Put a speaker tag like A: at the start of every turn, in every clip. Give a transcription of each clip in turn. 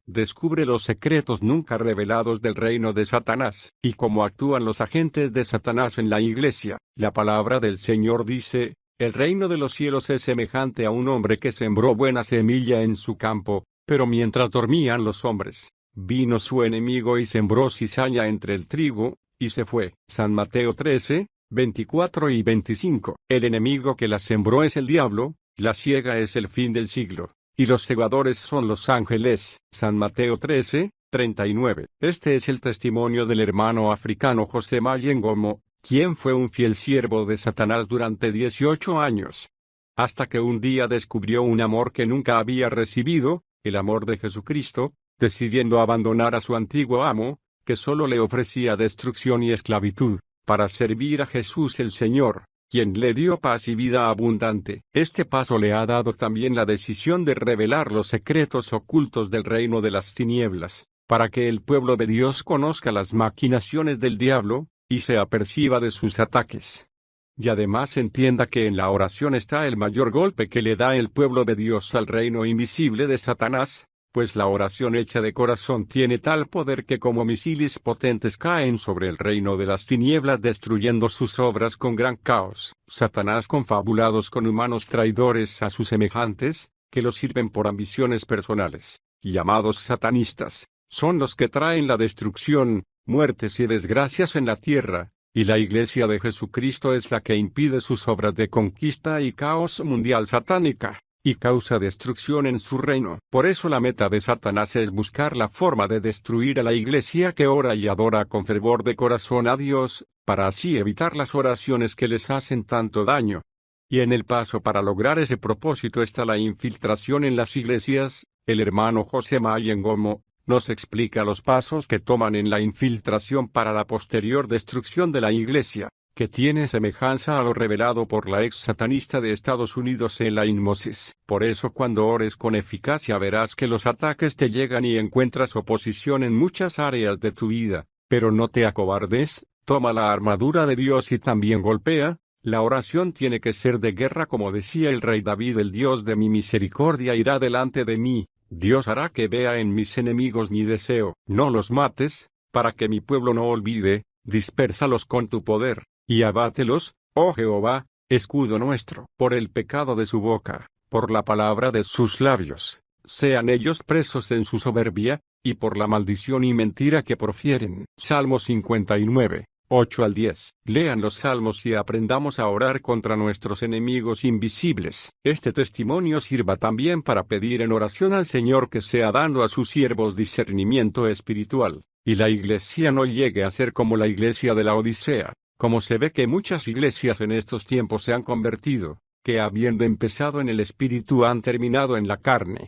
A: descubre los secretos nunca revelados del reino de Satanás, y cómo actúan los agentes de Satanás en la iglesia. La palabra del Señor dice: el reino de los cielos es semejante a un hombre que sembró buena semilla en su campo, pero mientras dormían los hombres, vino su enemigo y sembró cizaña entre el trigo, y se fue. San Mateo 13, 24 y 25. El enemigo que la sembró es el diablo, la siega es el fin del siglo, y los segadores son los ángeles. San Mateo 13, 39. Este es el testimonio del hermano africano José Mayengomo, quien fue un fiel siervo de Satanás durante 18 años. Hasta que un día descubrió un amor que nunca había recibido, el amor de Jesucristo, decidiendo abandonar a su antiguo amo, que solo le ofrecía destrucción y esclavitud, para servir a Jesús el Señor, quien le dio paz y vida abundante. Este paso le ha dado también la decisión de revelar los secretos ocultos del reino de las tinieblas, para que el pueblo de Dios conozca las maquinaciones del diablo, y se aperciba de sus ataques. Y además entienda que en la oración está el mayor golpe que le da el pueblo de Dios al reino invisible de Satanás, pues la oración hecha de corazón tiene tal poder que como misiles potentes caen sobre el reino de las tinieblas destruyendo sus obras con gran caos. Satanás, confabulados con humanos traidores a sus semejantes, que los sirven por ambiciones personales, llamados satanistas, son los que traen la destrucción, muertes y desgracias en la tierra, y la Iglesia de Jesucristo es la que impide sus obras de conquista y caos mundial satánica, y causa destrucción en su reino. Por eso la meta de Satanás es buscar la forma de destruir a la Iglesia que ora y adora con fervor de corazón a Dios, para así evitar las oraciones que les hacen tanto daño. Y en el paso para lograr ese propósito está la infiltración en las iglesias. El hermano José Mayengomo nos explica los pasos que toman en la infiltración para la posterior destrucción de la Iglesia, que tiene semejanza a lo revelado por la ex satanista de Estados Unidos Elaine Moses. Por eso cuando ores con eficacia verás que los ataques te llegan y encuentras oposición en muchas áreas de tu vida, pero no te acobardes, toma la armadura de Dios y también golpea. La oración tiene que ser de guerra, como decía el rey David: el Dios de mi misericordia irá delante de mí. Dios hará que vea en mis enemigos mi deseo. No los mates, para que mi pueblo no olvide, dispérsalos con tu poder, y abátelos, oh Jehová, escudo nuestro. Por el pecado de su boca, por la palabra de sus labios, sean ellos presos en su soberbia, y por la maldición y mentira que profieren. Salmo 59. 8 al 10. Lean los salmos y aprendamos a orar contra nuestros enemigos invisibles. Este testimonio sirva también para pedir en oración al Señor que sea dando a sus siervos discernimiento espiritual, y la iglesia no llegue a ser como la iglesia de la Odisea, como se ve que muchas iglesias en estos tiempos se han convertido, que habiendo empezado en el espíritu han terminado en la carne.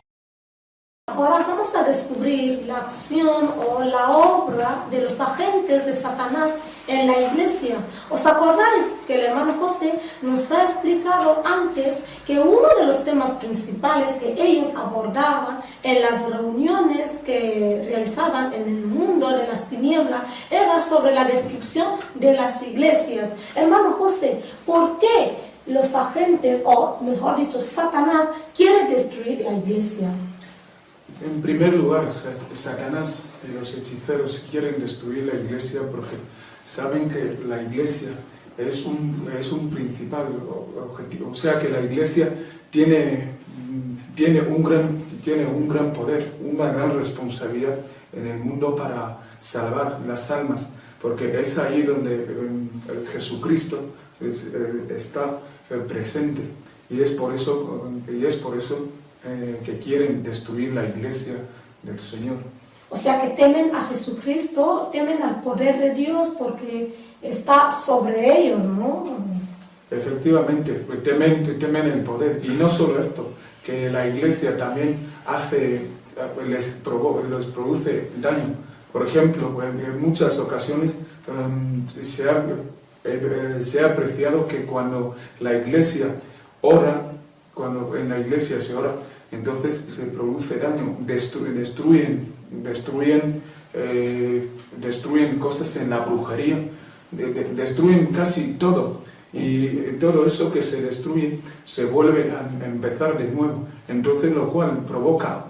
B: Ahora vamos a descubrir la acción o la obra de los agentes de Satanás en la iglesia. ¿Os acordáis que el hermano José nos ha explicado antes que uno de los temas principales que ellos abordaban en las reuniones que realizaban en el mundo de las tinieblas era sobre la destrucción de las iglesias? Hermano José, ¿por qué los agentes, o mejor dicho, Satanás, quiere destruir la iglesia?
C: En primer lugar, Satanás y los hechiceros quieren destruir la iglesia porque saben que la iglesia es un principal objetivo. O sea que la iglesia tiene un gran poder, una gran responsabilidad en el mundo para salvar las almas, porque es ahí donde Jesucristo está presente, y es por eso que quieren destruir la iglesia del Señor.
B: O sea que temen a Jesucristo, temen al poder de Dios porque está sobre ellos, ¿no?
C: Efectivamente, temen el poder. Y no solo esto, que la iglesia también les produce daño. Por ejemplo, en muchas ocasiones se ha apreciado que cuando la iglesia ora, cuando en la iglesia se ora, entonces se produce daño, destruyen cosas en la brujería, destruyen casi todo, y todo eso que se destruye se vuelve a empezar de nuevo, entonces lo cual provoca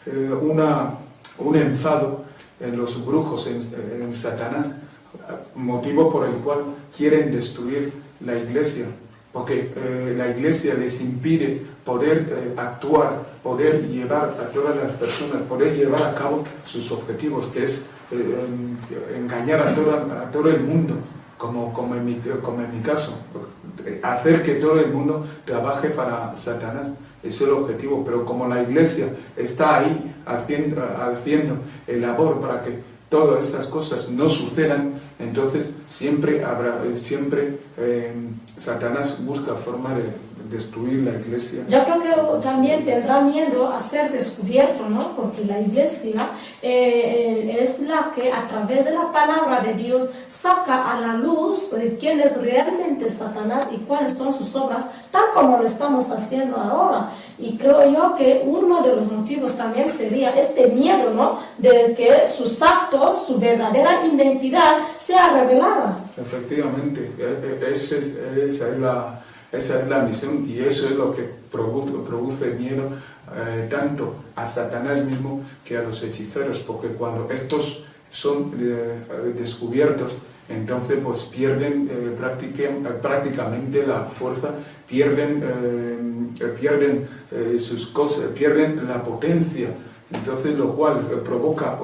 C: un enfado en los brujos, en Satanás, motivo por el cual quieren destruir la iglesia, porque la iglesia les impide poder actuar, poder llevar a todas las personas, poder llevar a cabo sus objetivos, que es engañar a todo el mundo, como en mi caso, hacer que todo el mundo trabaje para Satanás. Ese es el objetivo, pero como la iglesia está ahí haciendo el labor para que todas esas cosas no sucedan, entonces siempre Satanás busca forma de destruir la iglesia.
B: Yo creo que también tendrá miedo a ser descubierto, ¿no? Porque la iglesia es la que a través de la palabra de Dios saca a la luz de quién es realmente Satanás y cuáles son sus obras, tal como lo estamos haciendo ahora. Y creo yo que uno de los motivos también sería este miedo, ¿no? De que sus actos, su verdadera identidad sea revelada.
C: Efectivamente, esa es la misión, y eso es lo que produce miedo tanto a Satanás mismo que a los hechiceros, porque cuando estos son descubiertos, entonces pues pierden prácticamente la fuerza, pierden sus cosas, pierden la potencia, entonces lo cual provoca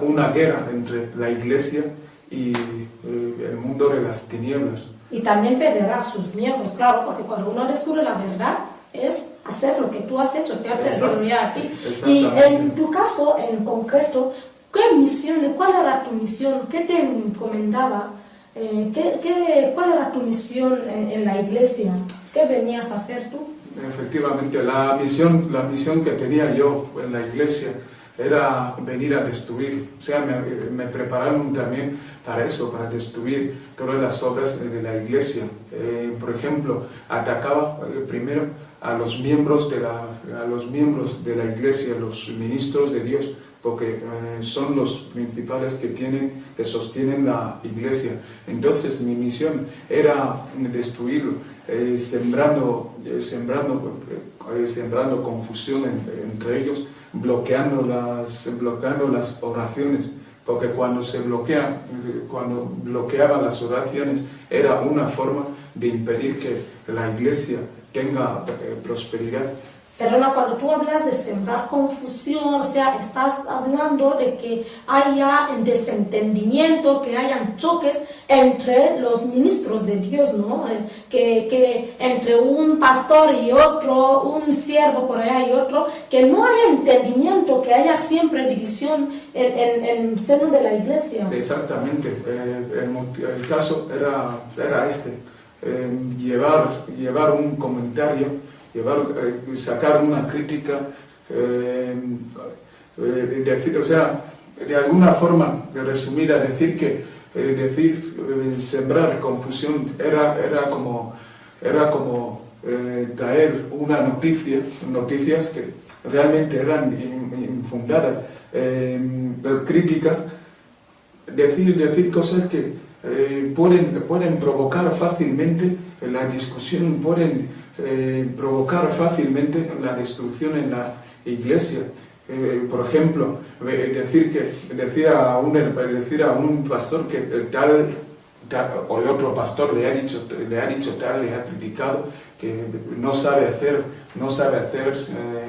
C: una guerra entre la iglesia y el mundo de las tinieblas.
B: Y también perderá a sus miembros, claro, porque cuando uno descubre la verdad es hacer lo que tú has hecho, te ha perdido ya a ti. Y en tu caso en concreto, ¿qué misión, cuál era tu misión? ¿Qué te encomendaba? ¿Cuál era tu misión en la iglesia? ¿Qué venías a hacer tú?
C: Efectivamente, la misión que tenía yo en la iglesia era venir a destruir, o sea, me prepararon también para eso, para destruir todas las obras de la iglesia. Por ejemplo, atacaba primero a los miembros de la iglesia, los ministros de Dios, porque son los principales que sostienen la iglesia. Entonces mi misión era destruirlo, sembrando confusión entre ellos, bloqueando las oraciones, porque cuando bloqueaban las oraciones era una forma de impedir que la iglesia tenga prosperidad.
B: Perdona, cuando tú hablas de sembrar confusión, o sea, estás hablando de que haya desentendimiento, que hayan choques entre los ministros de Dios, ¿no? Que entre un pastor y otro, un siervo por allá y otro, que no haya entendimiento, que haya siempre división en el seno de la iglesia.
C: Exactamente, el caso era este, llevar un comentario, sacar una crítica, o sea, de alguna forma resumida, decir sembrar confusión era como traer noticias que realmente eran infundadas, críticas, decir cosas que pueden provocar fácilmente la discusión, pueden provocar fácilmente la destrucción en la iglesia. Por ejemplo, decir a un pastor que tal o el otro pastor le ha dicho tal, le ha criticado, que no sabe hacer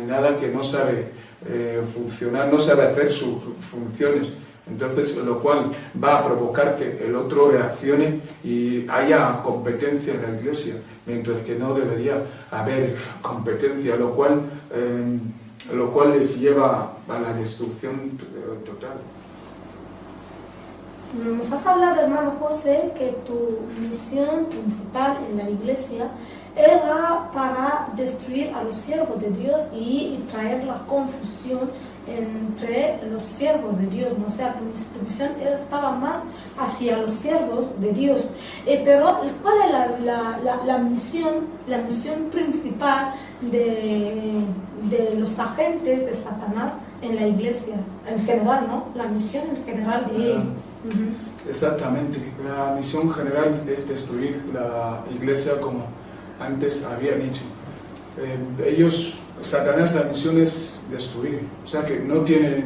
C: nada, que no sabe funcionar, no sabe hacer sus funciones. Entonces, lo cual va a provocar que el otro reaccione y haya competencia en la iglesia, mientras que no debería haber competencia, lo cual les lleva a la destrucción total.
B: Nos has hablado, hermano José, que tu misión principal en la iglesia era para destruir a los siervos de Dios y traer la confusión entre los siervos de Dios, ¿no? O sea, tu misión estaba más hacia los siervos de Dios. Pero, ¿cuál es la misión principal de los agentes de Satanás en la iglesia? En general, ¿no? La misión en general de él.
C: Exactamente. La misión general es destruir la iglesia, como antes había dicho. Ellos Satanás la misión es destruir, o sea que no tiene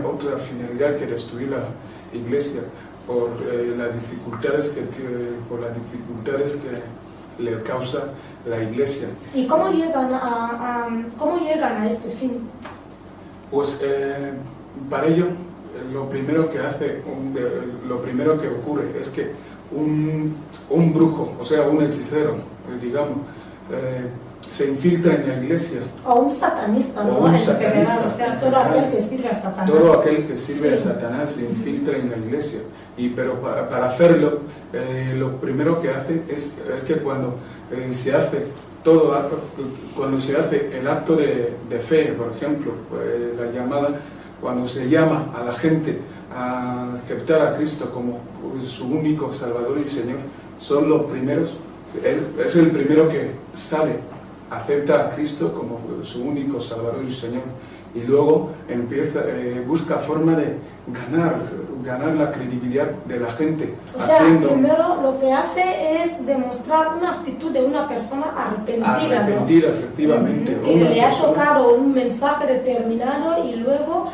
C: otra finalidad que destruir la iglesia por las dificultades que le causa la iglesia.
B: ¿Y cómo llegan a este fin?
C: Pues para ello lo primero que ocurre es que un brujo, o sea un hechicero, digamos, se infiltra en la iglesia.
B: O un satanista, ¿no? En general, o sea, todo aquel que sirve a Satanás.
C: Todo aquel que sirve a Satanás se infiltra en la iglesia. Pero para hacerlo, lo primero que hace es que cuando se hace el acto de fe, por ejemplo, cuando se llama a la gente a aceptar a Cristo como su único Salvador y Señor, son los primeros, es el primero que sale, acepta a Cristo como su único Salvador y Señor, y luego busca forma de ganar la credibilidad de la gente.
B: O sea, primero lo que hace es demostrar una actitud de una persona arrepentida, ¿no?
C: Efectivamente.
B: Que le ha tocado un mensaje determinado y luego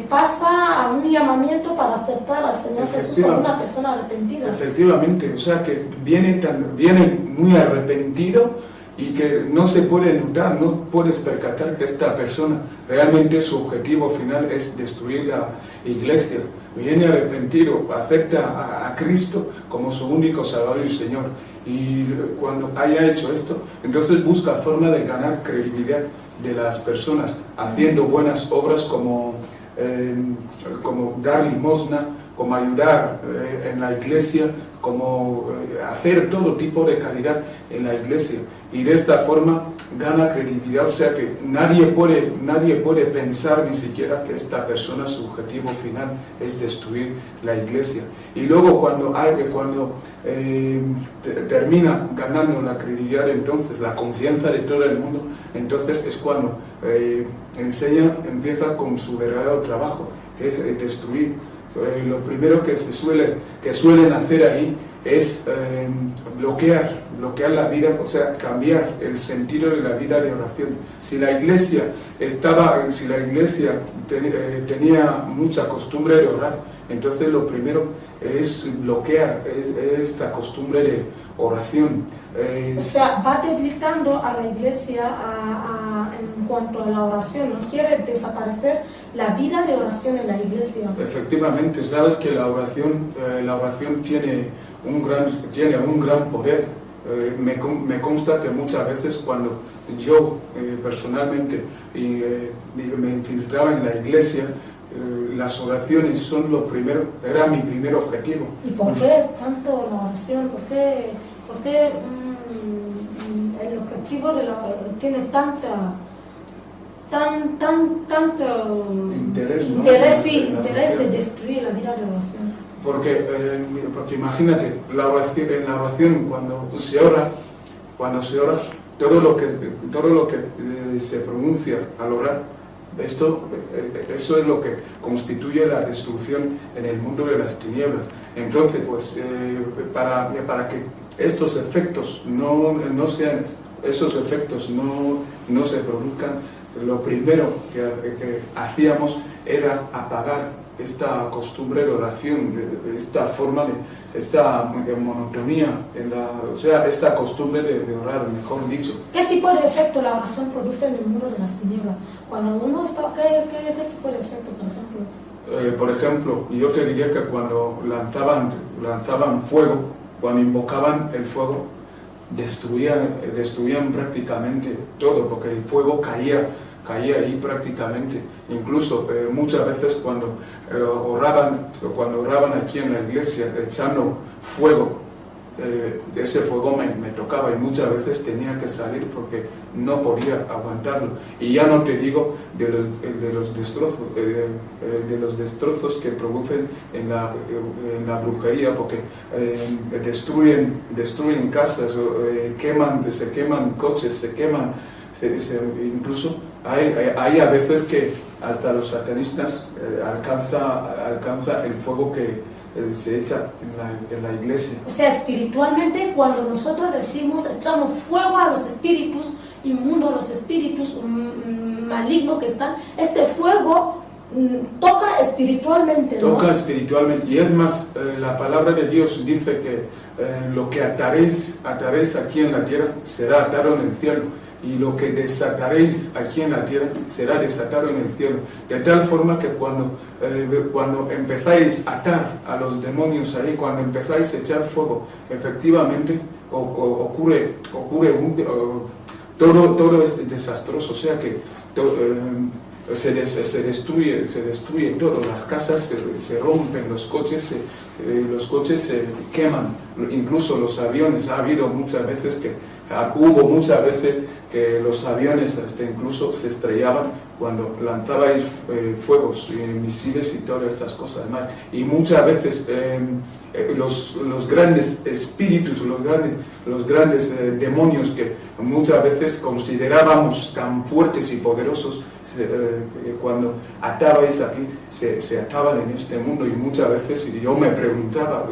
B: pasa a un llamamiento para aceptar al Señor Jesús como una persona arrepentida.
C: Efectivamente, o sea que viene muy arrepentido, y que no se puede notar, no puedes percatar que esta persona realmente su objetivo final es destruir la iglesia. Viene arrepentido, acepta a Cristo como su único Salvador y Señor. Y cuando haya hecho esto, entonces busca forma de ganar credibilidad de las personas, haciendo buenas obras como dar limosna, como ayudar en la iglesia, como hacer todo tipo de caridad en la iglesia, y de esta forma gana credibilidad, o sea que nadie puede pensar ni siquiera que esta persona su objetivo final es destruir la iglesia. Y luego cuando termina ganando la credibilidad, entonces la confianza de todo el mundo, entonces es cuando empieza con su verdadero trabajo, que es destruir. Lo primero que suelen hacer ahí es bloquear la vida, o sea, cambiar el sentido de la vida de oración. Si la iglesia tenía mucha costumbre de orar, entonces lo primero es bloquear esta costumbre de oración.
B: O sea, va debilitando a la iglesia en cuanto a la oración, no quiere desaparecer la vida de oración en la iglesia.
C: Efectivamente, sabes que la oración tiene un gran poder. Me consta que muchas veces cuando yo personalmente me infiltraba en la iglesia, las oraciones son era mi primer objetivo.
B: ¿Y por qué tanto la oración? ¿Por qué el objetivo tiene tanto interés de destruir la vida de oración?
C: Porque imagínate, en la oración cuando se ora, todo lo que se pronuncia al orar, eso es lo que constituye la destrucción en el mundo de las tinieblas. Entonces, pues, para que estos efectos no se produzcan, lo primero que hacíamos era apagar esta costumbre de oración, esta monotonía, o sea, esta costumbre de orar, mejor dicho.
B: ¿Qué tipo de efecto la oración produce en el mundo de las tinieblas? Cuando uno está, ¿qué tipo de efecto, por ejemplo?
C: Por ejemplo, yo te diría que cuando lanzaban fuego, cuando invocaban el fuego, destruían prácticamente todo, porque el fuego caía ahí prácticamente. Incluso muchas veces cuando oraban aquí en la iglesia echando fuego, ese fuego me tocaba y muchas veces tenía que salir porque no podía aguantarlo. Y ya no te digo de los destrozos que producen en la brujería, porque destruyen casas, se queman coches, incluso hay a veces que hasta los satanistas alcanza el fuego que se echa en la iglesia.
B: O sea, espiritualmente, cuando nosotros decimos echamos fuego a los espíritus, inmundos, los espíritus malignos que están, este fuego toca espiritualmente, ¿no?
C: Toca espiritualmente, y es más, la palabra de Dios dice que lo que ataréis aquí en la tierra será atado en el cielo, y lo que desataréis aquí en la tierra será desatado en el cielo, de tal forma que cuando empezáis a atar a los demonios ahí, cuando empezáis a echar fuego, efectivamente ocurre todo es desastroso, o sea que se destruye todo, las casas se rompen, los coches se queman, incluso los aviones. Hubo muchas veces que los aviones incluso se estrellaban cuando lanzabais fuegos, misiles y todas estas cosas más. Y muchas veces los grandes espíritus, los grandes demonios que muchas veces considerábamos tan fuertes y poderosos, cuando atabais aquí, se ataban en este mundo. Y muchas veces yo me preguntaba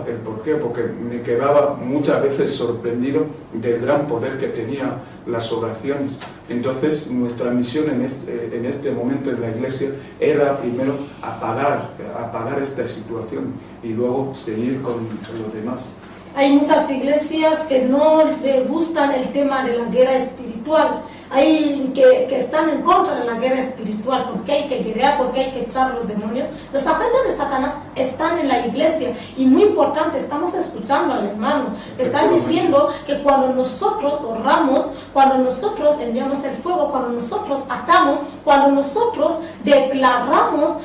C: el por qué, porque me quedaba muchas veces sorprendido del gran poder que tenían las oraciones. Entonces nuestra misión en este momento en la iglesia era primero apagar esta situación y luego seguir con lo demás.
B: Hay muchas iglesias que no les gustan el tema de la guerra espiritual. Hay que están en contra de la guerra espiritual, porque hay que guerrear, porque hay que echar a los demonios. Los agentes de Satanás están en la iglesia, y muy importante, estamos escuchando al hermano que está diciendo que cuando nosotros oramos, cuando nosotros enviamos el fuego, cuando nosotros atamos, cuando nosotros declaramos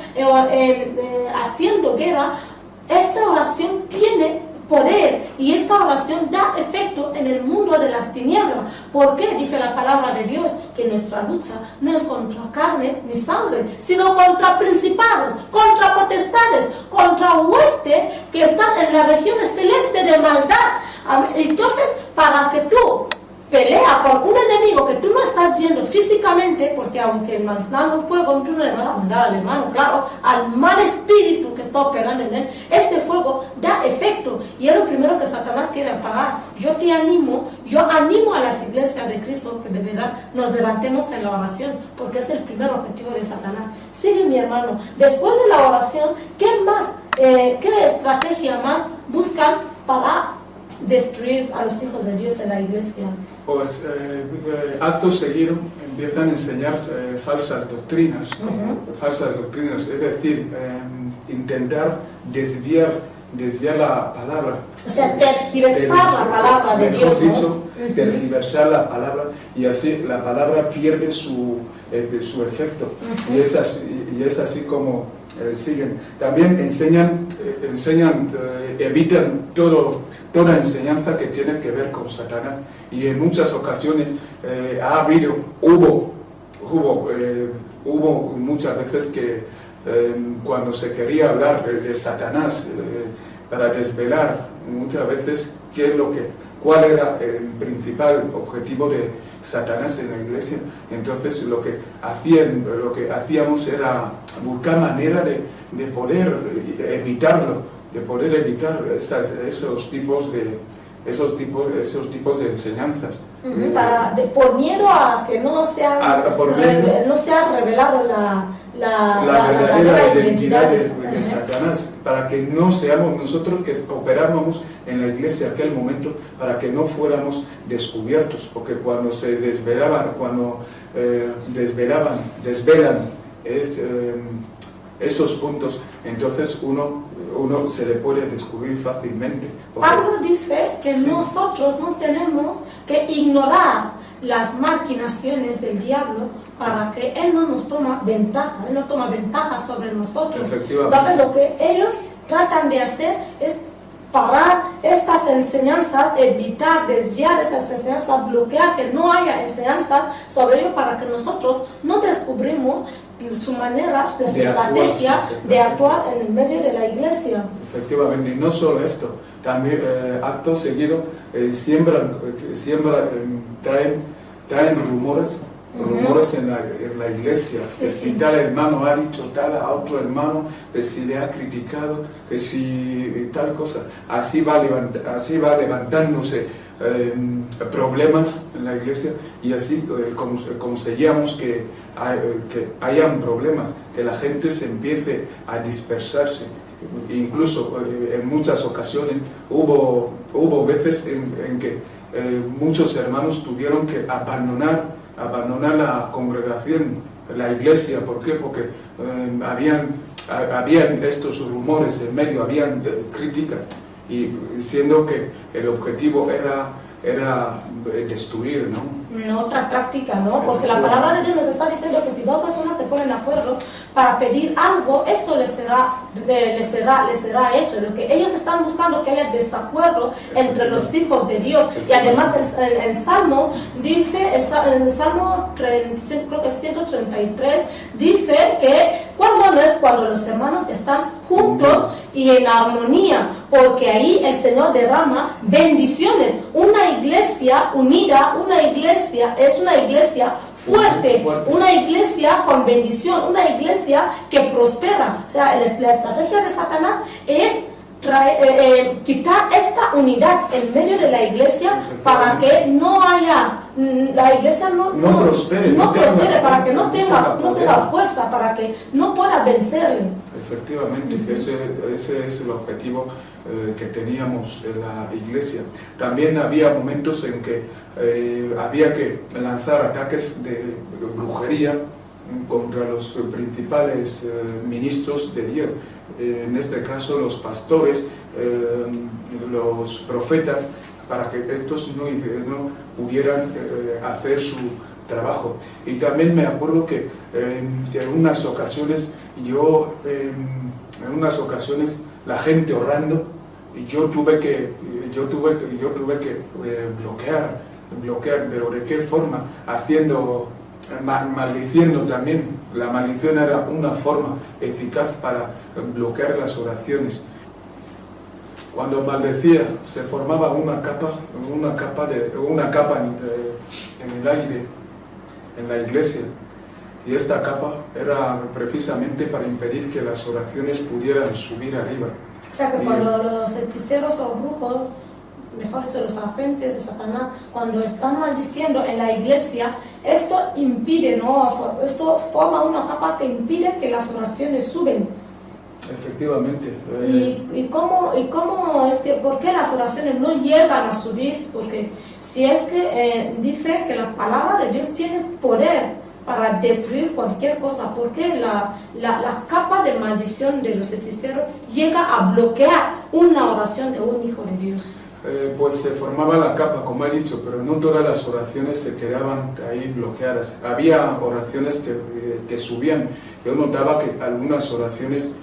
B: haciendo guerra, esta oración tiene poder, y esta oración da efecto en el mundo de las tinieblas. ¿Por qué? Dice la palabra de Dios que nuestra lucha no es contra carne ni sangre, sino contra principados, contra potestades, contra huestes que están en las regiones celestes de maldad. Entonces, para que tú pelea con un enemigo que tú no estás viendo físicamente, porque aunque el mandando fuego, tú no le vas a mandar al hermano, claro, al mal espíritu que está operando en él, este fuego da efecto, y es lo primero que Satanás quiere apagar. Yo animo a las iglesias de Cristo que de verdad nos levantemos en la oración, porque es el primer objetivo de Satanás. Sigue, mi hermano, después de la oración, ¿qué más, qué estrategia más buscan para destruir a los hijos de Dios en la iglesia?
C: Pues acto seguido empiezan a enseñar falsas doctrinas, es decir, intentar desviar la palabra.
B: O sea, tergiversar la palabra de Dios, ¿no?
C: Dicho, tergiversar la palabra, y así la palabra pierde su efecto. Y es así como siguen. También evitan toda enseñanza que tiene que ver con Satanás, y en muchas ocasiones hubo muchas veces que cuando se quería hablar de Satanás para desvelar muchas veces cuál era el principal objetivo de Satanás en la iglesia. Entonces lo que hacíamos era buscar manera de poder evitarlo, de poder evitar esos tipos de enseñanzas.
B: Por miedo a que no sea revelado la
C: verdadera identidad de Satanás, para que no seamos nosotros que operáramos en la iglesia en aquel momento, para que no fuéramos descubiertos, porque cuando se desvelan esos puntos, entonces uno se le puede descubrir fácilmente.
B: Pablo dice que nosotros no tenemos que ignorar las maquinaciones del diablo, para que él no nos toma ventaja sobre nosotros. Entonces lo que ellos tratan de hacer es parar estas enseñanzas, evitar, desviar esas enseñanzas, bloquear que no haya enseñanzas sobre ello, para que nosotros no descubrimos su manera, su estrategia de actuar en el medio de la iglesia.
C: Efectivamente, y no solo esto, también acto seguido traen rumores en la iglesia, que si tal hermano ha dicho tal a otro hermano, que si le ha criticado, que si tal cosa, así va levantándose problemas en la iglesia y así conseguíamos que hayan problemas, que la gente se empiece a dispersarse. Incluso en muchas ocasiones hubo veces en que muchos hermanos tuvieron que abandonar la congregación, la iglesia. ¿Por qué? Porque habían estos rumores en medio, habían críticas, y siendo que el objetivo era destruir, ¿no?
B: Otra práctica, ¿no? Porque la palabra de Dios nos está diciendo que si dos personas se ponen de acuerdo para pedir algo, esto les será hecho. Lo que ellos están buscando, que haya desacuerdo entre los hijos de Dios. Y además el Salmo dice, en el Salmo creo que 133, dice que cuán bueno es cuando los hermanos están juntos y en armonía, porque ahí el Señor derrama bendiciones. Una iglesia unida, es una iglesia fuerte, una iglesia con bendición, una iglesia que prospera. O sea, la estrategia de Satanás es quitar esta unidad en medio de la iglesia para que no haya, la iglesia no prospere, para que no tenga fuerza, para que no pueda vencerle.
C: Efectivamente, ese es el objetivo que teníamos en la iglesia. También había momentos en que había que lanzar ataques de brujería contra los principales ministros de Dios, en este caso los pastores, los profetas, para que estos no pudieran hacer su trabajo. Y también me acuerdo que en unas ocasiones la gente orando, yo tuve que bloquear, pero ¿de qué forma? Maldiciendo también. La maldición era una forma eficaz para bloquear las oraciones. Cuando maldecía se formaba una capa en el aire, en la iglesia, y esta capa era precisamente para impedir que las oraciones pudieran subir arriba.
B: O sea que cuando los hechiceros o brujos, mejor dicho, los agentes de Satanás, cuando están maldiciendo en la iglesia, esto impide, ¿no? Esto forma una capa que impide que las oraciones suben.
C: Efectivamente.
B: ¿Y cómo es que, por qué las oraciones no llegan a subir? Porque si es que dice que la palabra de Dios tiene poder para destruir cualquier cosa, ¿por qué la capa de maldición de los hechiceros llega a bloquear una oración de un hijo de Dios?
C: Pues se formaba la capa, como he dicho, pero no todas las oraciones se quedaban ahí bloqueadas. Había oraciones que subían. Yo notaba que algunas oraciones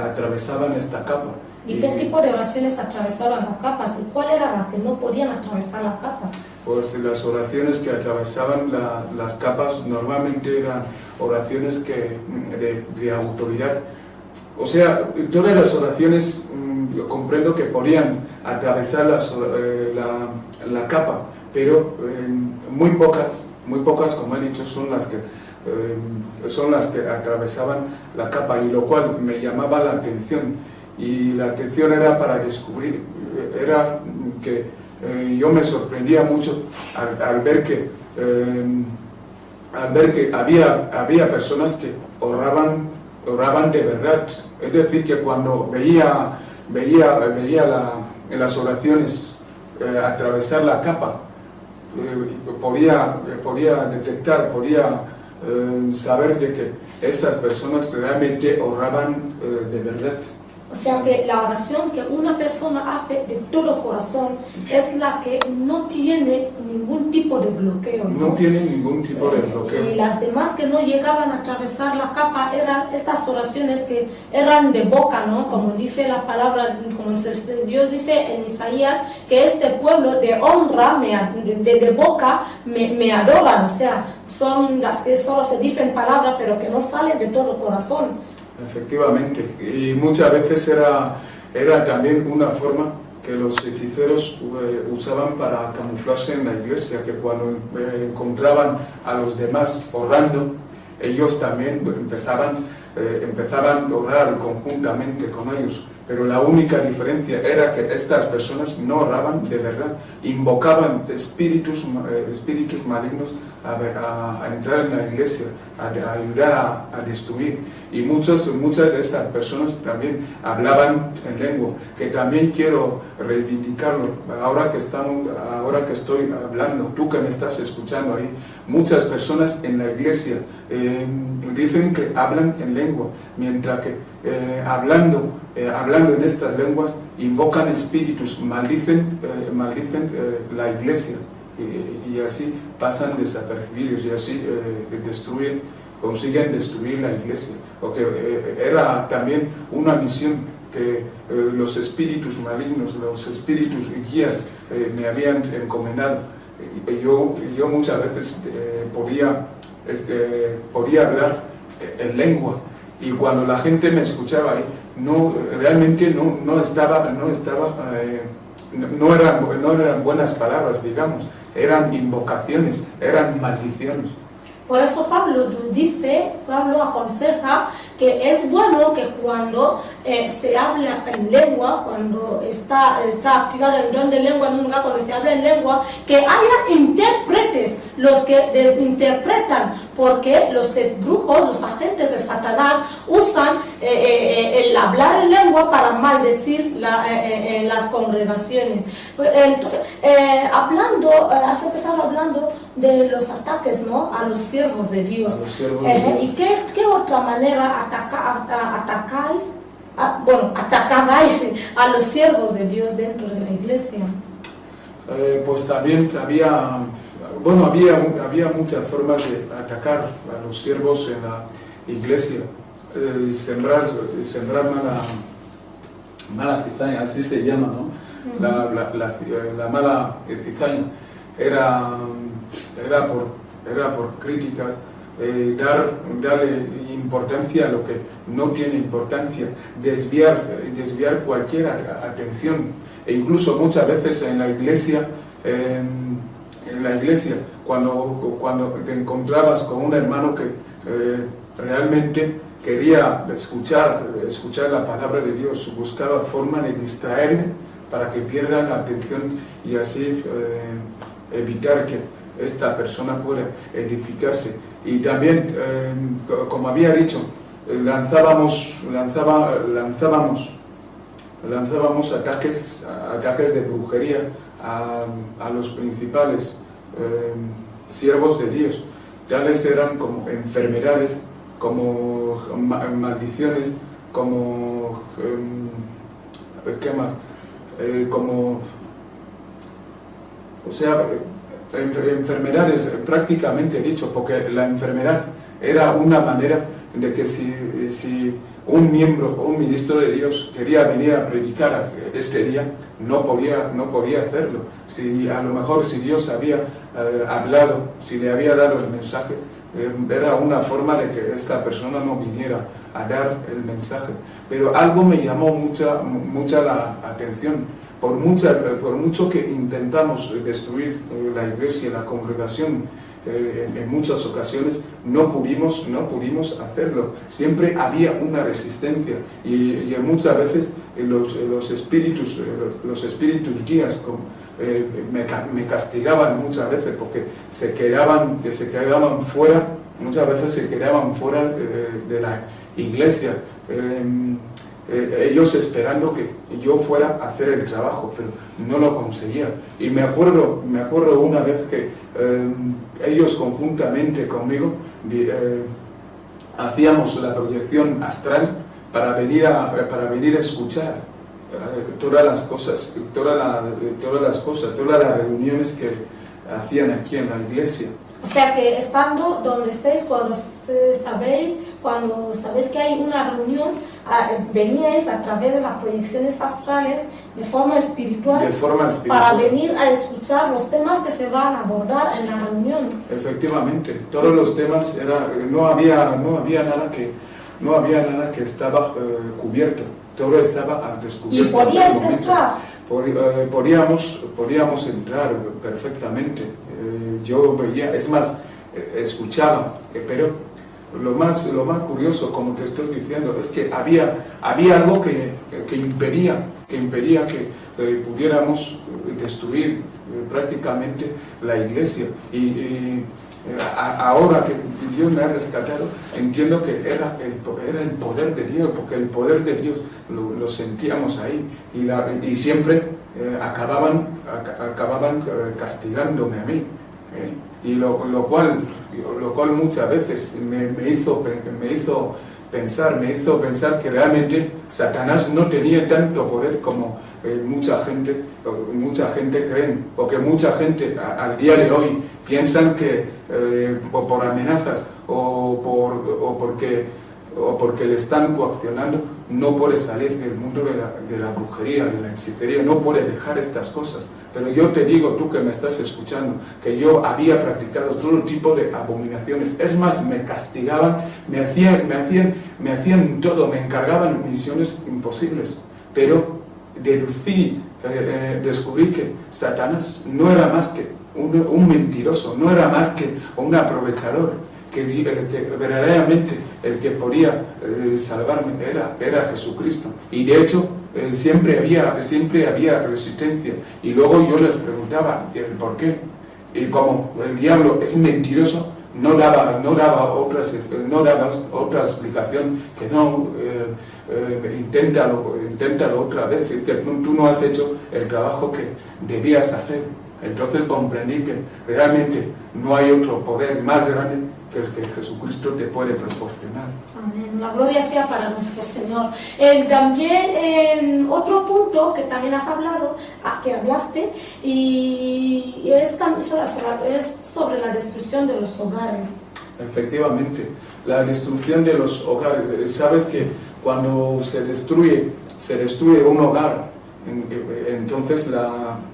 C: atravesaban esta capa.
B: ¿Y qué tipo de oraciones atravesaban las capas? ¿Y cuál era la que no podían atravesar la capa?
C: Pues las oraciones que atravesaban las capas normalmente eran oraciones de autoridad. O sea, todas las oraciones yo comprendo que podían atravesar la capa, pero muy pocas, como he dicho, son las que atravesaban la capa, y lo cual me llamaba la atención. Y la atención era para descubrir, era que yo me sorprendía mucho al ver que había personas que oraban de verdad. Es decir, que cuando veía en las oraciones atravesar la capa, podía detectar, saber de que estas personas realmente oraban de verdad.
B: O sea que la oración que una persona hace de todo corazón es la que no tiene ningún tipo de bloqueo, ¿no?
C: No tiene ningún tipo de bloqueo.
B: Y las demás que no llegaban a atravesar la capa eran estas oraciones que eran de boca, ¿no? Como dice la palabra, como Dios dice en Isaías, que este pueblo de honra, de boca, me adoran. O sea, son las que solo se dicen palabras, pero que no salen de todo corazón.
C: Efectivamente, y muchas veces era también una forma que los hechiceros usaban para camuflarse en la iglesia, que cuando encontraban a los demás orando, ellos también empezaban a orar conjuntamente con ellos. pero la única diferencia era que estas personas no oraban de verdad, invocaban espíritus malignos a entrar en la iglesia, a ayudar a destruir. Y muchas de estas personas también hablaban en lengua, que también quiero reivindicarlo, ahora que estoy hablando, tú que me estás escuchando ahí, muchas personas en la iglesia dicen que hablan en lengua, mientras que hablando en estas lenguas invocan espíritus, maldicen la iglesia, y así pasan desapercibidos, y así consiguen destruir la iglesia, porque era también una misión que los espíritus malignos, los espíritus guías me habían encomendado. Yo muchas veces podía hablar en lengua, y cuando la gente me escuchaba ahí, realmente no eran buenas palabras, digamos, eran invocaciones, eran maldiciones.
B: Por eso Pablo aconseja que es bueno que cuando se habla en lengua, cuando está activado el don de lengua en un lugar, cuando se habla en lengua, que haya intérpretes, los que desinterpretan, porque los brujos, los agentes de Satanás, usan el hablar en lengua para maldecir las congregaciones. Has empezado hablando de los ataques, ¿no?, a los siervos de Dios. ¿Y qué otra manera atacabais a los siervos de Dios dentro de la iglesia?
C: Pues también había muchas formas de atacar a los siervos en la iglesia, sembrar mala cizaña, así se llama, ¿no? La mala cizaña era por críticas, darle importancia a lo que no tiene importancia, desviar cualquier atención, e incluso muchas veces en la iglesia, cuando te encontrabas con un hermano que realmente quería escuchar la palabra de Dios, buscaba forma de distraerle para que pierda la atención y así evitar que esta persona pueda edificarse. Y también, como había dicho, lanzábamos ataques de brujería a los principales siervos de Dios. Tales eran como enfermedades, como maldiciones, como ¿qué más? Enfermedades, prácticamente dicho, porque la enfermedad era una manera de que si un miembro o un ministro de Dios quería venir a predicar este día, no podía hacerlo. A lo mejor si Dios había hablado, si le había dado el mensaje, era una forma de que esta persona no viniera a dar el mensaje. Pero algo me llamó mucha la atención. Por mucho que intentamos destruir la iglesia, la congregación, en muchas ocasiones no pudimos hacerlo. Siempre había una resistencia, y muchas veces los espíritus guías me castigaban muchas veces, porque se quedaban fuera, muchas veces se quedaban fuera de la iglesia. Ellos esperando que yo fuera a hacer el trabajo, pero no lo conseguía. Y me acuerdo una vez que ellos conjuntamente conmigo hacíamos la proyección astral para venir a escuchar todas las cosas, todas las reuniones que hacían aquí en la iglesia.
B: O sea que estando donde estéis, cuando sabéis que hay una reunión, veníais a través de las proyecciones astrales de forma espiritual, para venir a escuchar los temas que se van a abordar en la reunión.
C: Efectivamente, todos los temas no había nada que estaba cubierto, todo estaba al descubierto.
B: ¿Y podíais entrar?
C: Podíamos entrar perfectamente. Yo veía, es más, escuchaba, pero lo más curioso, como te estoy diciendo, es que había algo que impedía que pudiéramos destruir prácticamente la iglesia. Ahora que Dios me ha rescatado, entiendo que era el poder de Dios, porque el poder de Dios lo sentíamos ahí, y siempre acababan castigándome a mí, y lo cual muchas veces me hizo pensar que realmente Satanás no tenía tanto poder como mucha gente creen, o que mucha gente al día de hoy piensan que por amenazas o porque le están coaccionando no puede salir del mundo de la brujería, de la hechicería, no puede dejar estas cosas. Pero yo te digo, tú que me estás escuchando, que yo había practicado todo tipo de abominaciones. Es más, me castigaban, me hacían todo, me encargaban misiones imposibles. Pero descubrí que Satanás no era más que un mentiroso, no era más que un aprovechador, que verdaderamente el que podía salvarme era Jesucristo. Y de hecho siempre había resistencia, y luego yo les preguntaba el por qué, y como el diablo es mentiroso, no daba otra explicación que no, inténtalo otra vez, es que tú no has hecho el trabajo que debías hacer. Entonces comprendí que realmente no hay otro poder más grande que el que Jesucristo te puede proporcionar.
B: Amén. La gloria sea para nuestro Señor. También otro punto que también has hablado, que hablaste, y es sobre la destrucción de los hogares. Efectivamente,
C: la destrucción de los hogares. Sabes que cuando se destruye un hogar, entonces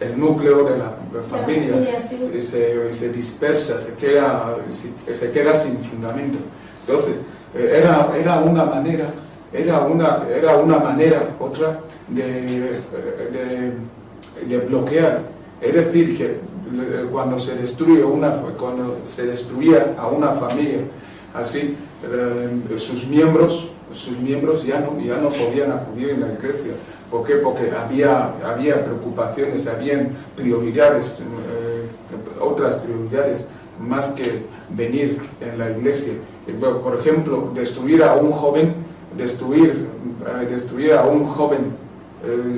C: el núcleo de la familia sí, se dispersa, se queda sin fundamento. Entonces era una manera otra de bloquear. Es decir, que cuando se destruía a una familia así, sus miembros ya no podían acudir en la iglesia. ¿Por qué? Porque había preocupaciones, habían prioridades, otras prioridades más que venir en la iglesia. Por ejemplo, destruir a un joven,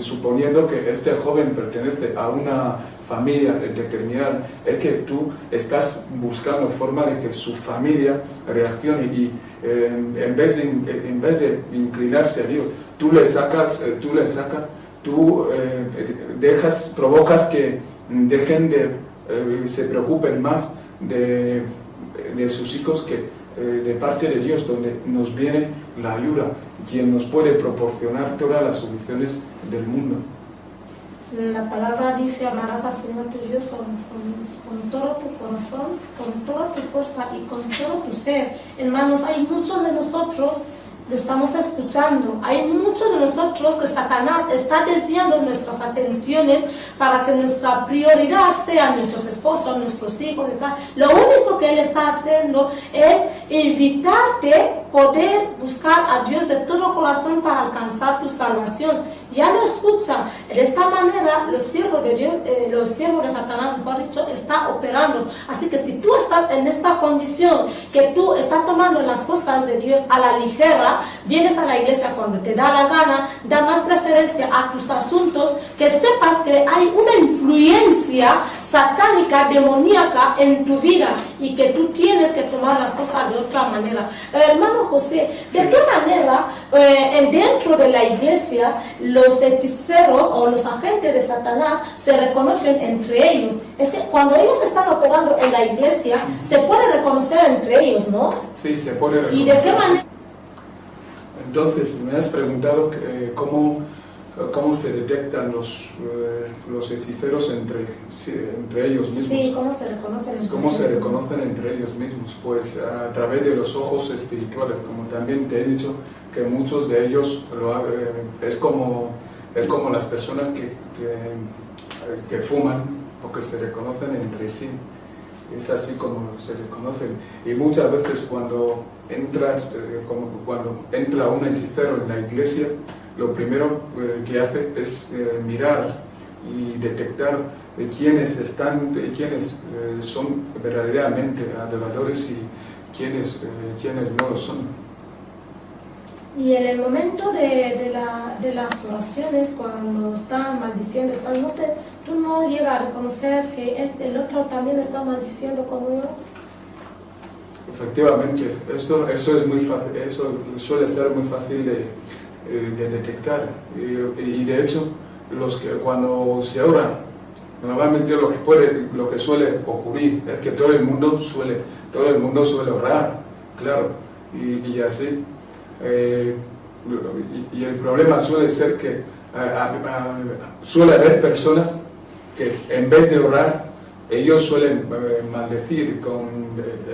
C: suponiendo que este joven pertenece a una familia determinada, es que tú estás buscando forma de que su familia reaccione, y en vez de inclinarse a Dios, provocas que dejen se preocupen más de sus hijos que de parte de Dios, donde nos viene la ayuda, quien nos puede proporcionar todas las soluciones del mundo.
B: La palabra dice: amarás al Señor tu Dios con todo tu corazón, con toda tu fuerza y con todo tu ser. Hermanos, hay muchos de nosotros, lo estamos escuchando, hay muchos de nosotros que Satanás está desviando nuestras atenciones para que nuestra prioridad sean nuestros esposos, nuestros hijos, etc. Lo único que él está haciendo es evitarte poder buscar a Dios de todo corazón para alcanzar tu salvación. Ya lo escuchan. De esta manera, los siervos de Dios, los siervos de Satanás, mejor dicho, está operando. Así que si tú estás en esta condición, que tú estás tomando las cosas de Dios a la ligera, vienes a la iglesia cuando te da la gana, da más preferencia a tus asuntos, que sepas que hay una influencia satánica, demoníaca en tu vida, y que tú tienes que tomar las cosas de otra manera. Hermano José, ¿de qué manera dentro de la iglesia los hechiceros o los agentes de Satanás se reconocen entre ellos? Es que cuando ellos están operando en la iglesia, se puede reconocer entre ellos, ¿no?
C: Sí, se puede reconocer.
B: ¿Y de qué manera?
C: Entonces, me has preguntado cómo se detectan los hechiceros entre ellos mismos.
B: Sí, ¿cómo se reconocen?
C: ¿Cómo se reconocen entre ellos mismos? Pues a través de los ojos espirituales, como también te he dicho, que muchos de ellos es como las personas que fuman, porque se reconocen entre sí. Es así como se le conocen. Y muchas veces cuando entra un hechicero en la iglesia, lo primero que hace es mirar y detectar quiénes son verdaderamente adoradores y quiénes no lo son.
B: Y en el momento de las oraciones, cuando están maldiciendo, no sé, tú no llegas a reconocer que el otro también está maldiciendo como yo.
C: Efectivamente, eso es muy fácil, eso suele ser muy fácil de detectar. Y de hecho, cuando se ora, normalmente lo que suele ocurrir es que todo el mundo suele orar, claro, y así. Y el problema suele ser que suele haber personas que en vez de orar, ellos suelen maldecir con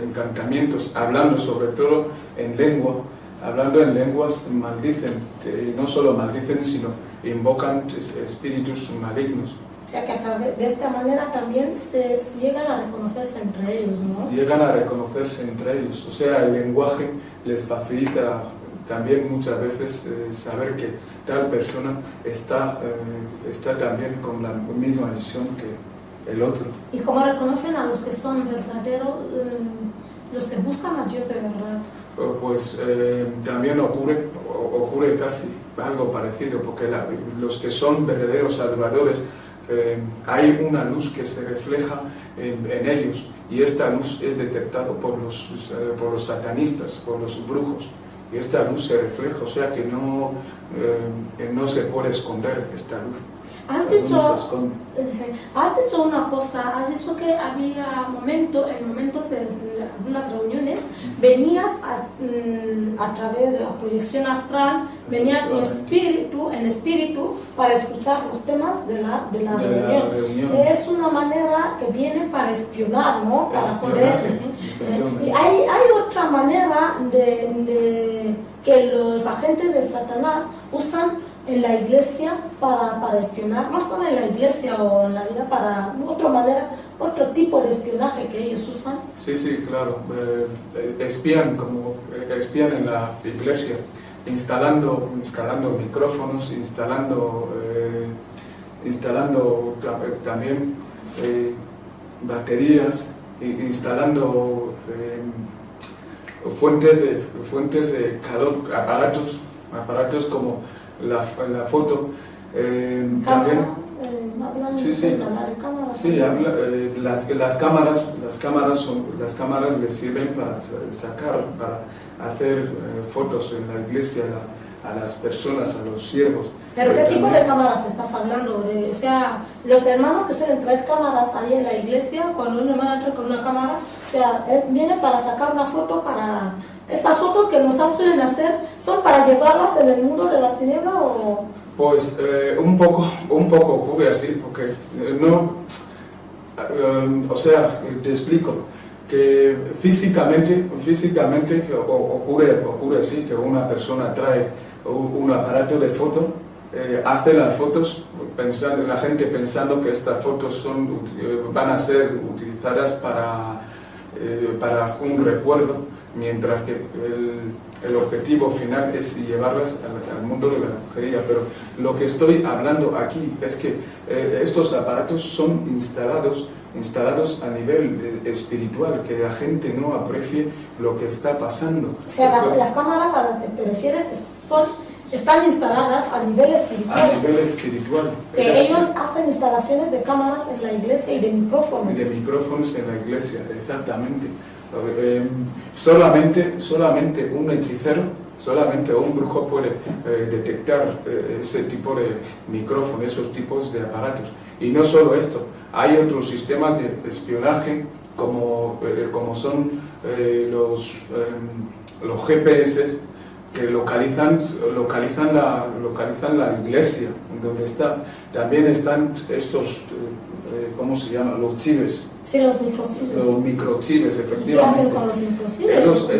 C: encantamientos, hablando sobre todo en lengua, hablando en lenguas maldicen, y no solo maldicen, sino invocan espíritus malignos.
B: O sea que de esta manera también se llegan a reconocerse entre ellos, ¿no?
C: Llegan a reconocerse entre ellos, o sea, el lenguaje les facilita también muchas veces saber que tal persona está también con la misma visión que el otro.
B: ¿Y cómo reconocen a los que son verdaderos, los que buscan a Dios de verdad?
C: Pues también ocurre casi algo parecido, porque los que son verdaderos adoradores, hay una luz que se refleja en ellos, y esta luz es detectada por los satanistas, por los brujos. Y esta luz se refleja, o sea que no se puede esconder esta luz.
B: Has dicho una cosa, has dicho que había en momentos de algunas reuniones, venías a través de la proyección astral, venía en espíritu para escuchar los temas de la reunión. Es una manera que viene para espionar, ¿no? Para poder. Y hay otra manera que los agentes de Satanás usan en la iglesia para espionar, no solo en la iglesia o en la vida, para otra manera, otro tipo de espionaje que ellos usan. Sí, claro, espían en la iglesia, instalando micrófonos, instalando también baterías, instalando fuentes de calor, aparatos como la foto, también. Las cámaras les sirven para hacer fotos en la iglesia a las personas, a los siervos. ¿Pero qué tipo de cámaras estás hablando? O sea, los hermanos que suelen traer cámaras ahí en la iglesia, cuando un hermano entra con una cámara, o sea, él viene para sacar una foto para... ¿Esas fotos que nos suelen hacer son para llevarlas en el mundo de las tinieblas o...?
C: Pues un poco ocurre así, porque o sea, te explico, que físicamente ocurre así, que una persona trae un aparato de foto, hace las fotos, la gente pensando que estas fotos van a ser utilizadas para un recuerdo, mientras que el objetivo final es llevarlas al mundo de la brujería. Pero lo que estoy hablando aquí es que estos aparatos son instalados a nivel espiritual, que la gente no aprecie lo que está pasando.
B: O sea, las cámaras a las que te refieres están instaladas a nivel espiritual.
C: A nivel espiritual.
B: Que ellos hacen instalaciones de cámaras en la iglesia y de micrófonos.
C: Y de micrófonos en la iglesia, exactamente. Solamente un hechicero, solamente un brujo puede detectar ese tipo de micrófono, esos tipos de aparatos. Y no solo esto, hay otros sistemas de espionaje como son los GPS, que localizan la iglesia donde está. También están estos, ¿cómo se llama? Los chives.
B: Sí, los microchips.
C: Los microchips, efectivamente.
B: ¿Qué hacen con los microchips?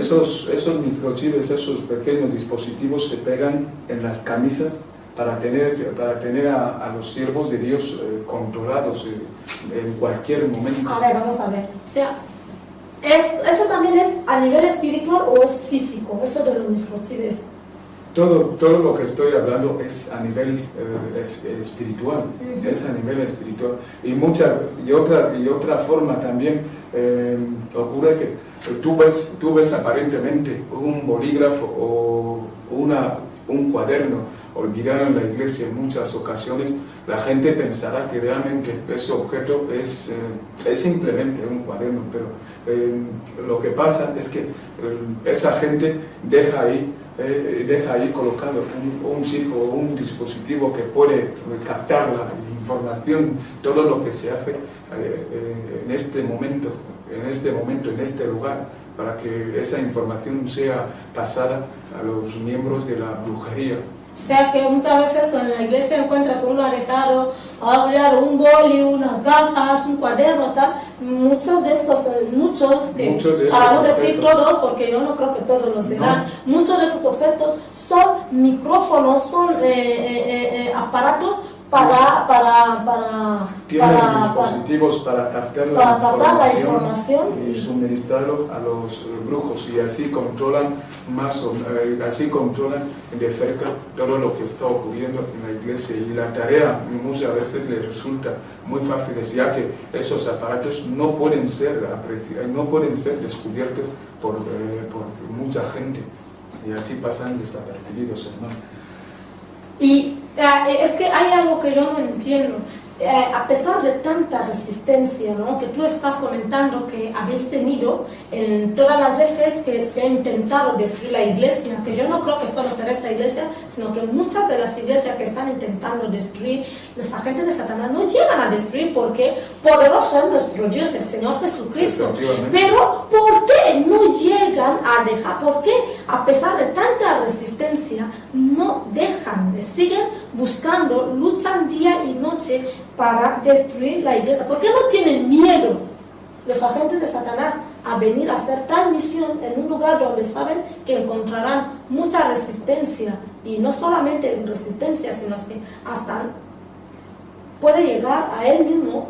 C: Esos microchips, esos pequeños dispositivos se pegan en las camisas para tener a los siervos de Dios controlados en cualquier momento.
B: A ver, vamos a ver. O sea, ¿eso también es a nivel espiritual o es físico? Eso de los mismos.
C: Todo lo que estoy hablando es a nivel espiritual, es a nivel espiritual. Y otra forma también ocurre que tú ves aparentemente un bolígrafo o un cuaderno olvidado en la iglesia en muchas ocasiones. La gente pensará que realmente ese objeto es simplemente un cuaderno, pero lo que pasa es que esa gente deja ahí colocado un chip o un dispositivo que puede captar la información, todo lo que se hace en este momento, en este lugar, para que esa información sea pasada a los miembros de la brujería.
B: O sea que muchas veces en la iglesia encuentra con un arejado, un boli, unas gafas, un cuaderno, tal. Muchos de esos para no decir todos, porque yo no creo que todos lo serán, muchos de esos objetos son micrófonos, son aparatos
C: tienen dispositivos para captar la información y
B: y
C: suministrarlo a los brujos, y así controlan de cerca todo lo que está ocurriendo en la iglesia. Y la tarea muchas veces les resulta muy fácil, ya que esos aparatos no pueden ser descubiertos por mucha gente, y así pasan desapercibidos, hermano.
B: Y es que hay algo que yo no entiendo. A pesar de tanta resistencia, ¿no?, que tú estás comentando que habéis tenido en todas las veces que se ha intentado destruir la iglesia, que yo no creo que solo será esta iglesia, sino que muchas de las iglesias que están intentando destruir, los agentes de Satanás no llegan a destruir, porque poderoso es nuestro Dios, el Señor Jesucristo. Pero ¿por qué no llegan a dejar? ¿Por qué a pesar de tanta resistencia no dejan? Siguen buscando, luchan día y noche para destruir la iglesia. ¿Por qué no tienen miedo los agentes de Satanás a venir a hacer tal misión en un lugar donde saben que encontrarán mucha resistencia? Y no solamente resistencia, sino que hasta puede llegar a él mismo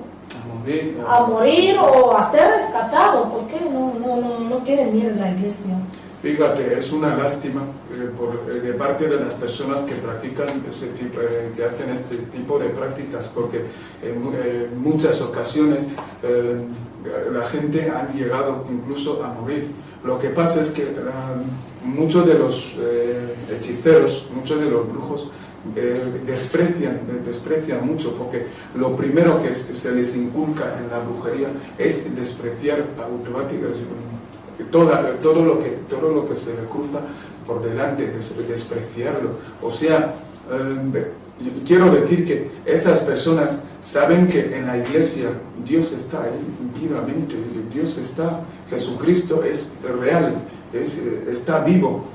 B: a morir o a ser rescatado. ¿Por qué no tienen miedo en la iglesia?
C: Fíjate, es una lástima de parte de las personas que practican que hacen este tipo de prácticas, porque en muchas ocasiones la gente ha llegado incluso a morir. Lo que pasa es que muchos de los hechiceros, muchos de los brujos desprecian mucho, porque lo primero que se les inculca en la brujería es despreciar automáticamente todo lo que se le cruza por delante, despreciarlo. O sea, quiero decir que esas personas saben que en la iglesia Dios está ahí vivamente, Dios está, Jesucristo es real, está vivo,